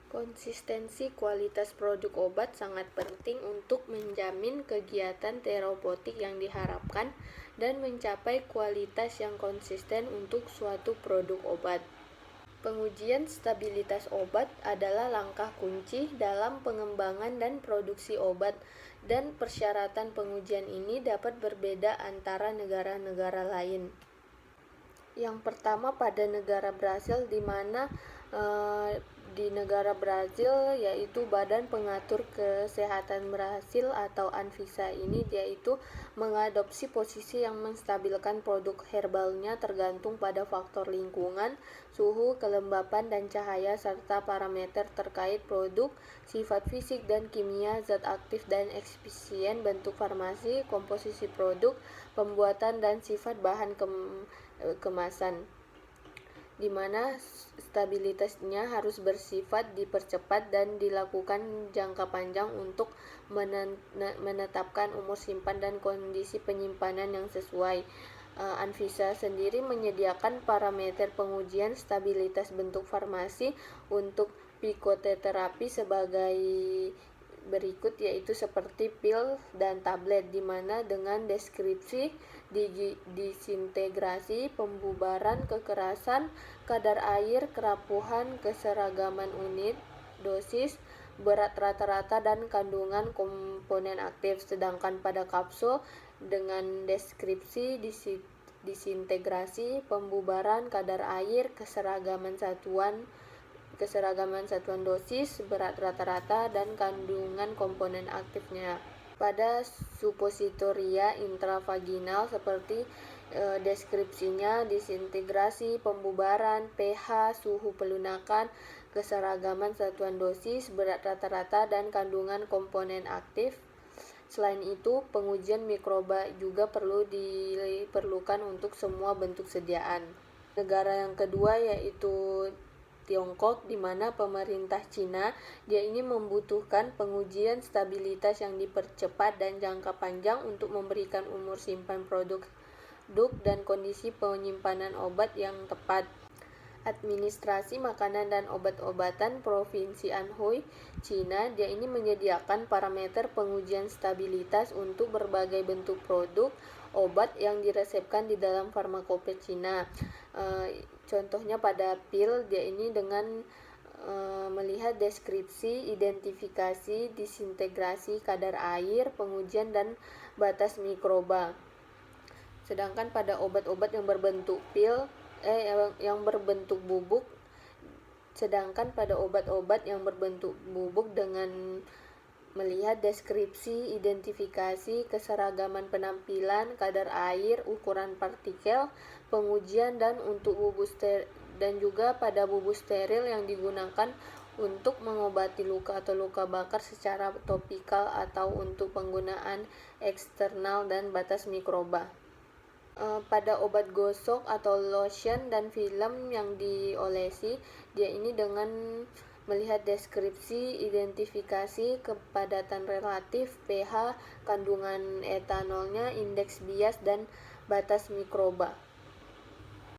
Konsistensi kualitas produk obat sangat penting untuk menjamin kegiatan terapeutik yang diharapkan dan mencapai kualitas yang konsisten untuk suatu produk obat. Pengujian stabilitas obat adalah langkah kunci dalam pengembangan dan produksi obat, dan persyaratan pengujian ini dapat berbeda antara negara-negara lain. Yang pertama pada negara Brasil, di mana di negara Brazil yaitu Badan Pengatur Kesehatan Brasil atau Anvisa ini yaitu mengadopsi posisi yang menstabilkan produk herbalnya tergantung pada faktor lingkungan, suhu, kelembapan dan cahaya serta parameter terkait produk, sifat fisik dan kimia, zat aktif dan eksipien, bentuk farmasi, komposisi produk, pembuatan dan sifat bahan kemasan, di mana stabilitasnya harus bersifat dipercepat dan dilakukan jangka panjang untuk menetapkan umur simpan dan kondisi penyimpanan yang sesuai. Anvisa sendiri menyediakan parameter pengujian stabilitas bentuk farmasi untuk psikoterapi sebagai berikut, yaitu seperti pil dan tablet, di mana dengan deskripsi disintegrasi, pembubaran, kekerasan, kadar air, kerapuhan, keseragaman unit, dosis, berat rata-rata, dan kandungan komponen aktif. Sedangkan pada kapsul dengan deskripsi disintegrasi, pembubaran, kadar air, keseragaman satuan dosis, berat rata-rata, dan kandungan komponen aktifnya. Pada supositoria intravaginal seperti deskripsinya, disintegrasi, pembubaran, pH, suhu pelunakan, keseragaman satuan dosis, berat rata-rata, dan kandungan komponen aktif. Selain itu, pengujian mikroba juga diperlukan untuk semua bentuk sediaan. Negara yang kedua yaitu Tiongkok, di mana pemerintah Cina dia ini membutuhkan pengujian stabilitas yang dipercepat dan jangka panjang untuk memberikan umur simpan produk dan kondisi penyimpanan obat yang tepat. Administrasi Makanan dan Obat-obatan Provinsi Anhui, Cina, dia ini menyediakan parameter pengujian stabilitas untuk berbagai bentuk produk obat yang diresepkan di dalam farmakope Cina. Contohnya pada pil, dia ini dengan melihat deskripsi, identifikasi, disintegrasi, kadar air, pengujian dan batas mikroba. Sedangkan pada obat-obat yang berbentuk bubuk, dengan melihat deskripsi, identifikasi, keseragaman penampilan, kadar air, ukuran partikel, pengujian dan untuk bubuk dan juga pada bubuk steril yang digunakan untuk mengobati luka atau luka bakar secara topikal atau untuk penggunaan eksternal dan batas mikroba. Pada obat gosok atau lotion dan film yang diolesi, dia ini dengan melihat deskripsi, identifikasi, kepadatan relatif, pH, kandungan etanolnya, indeks bias, dan batas mikroba.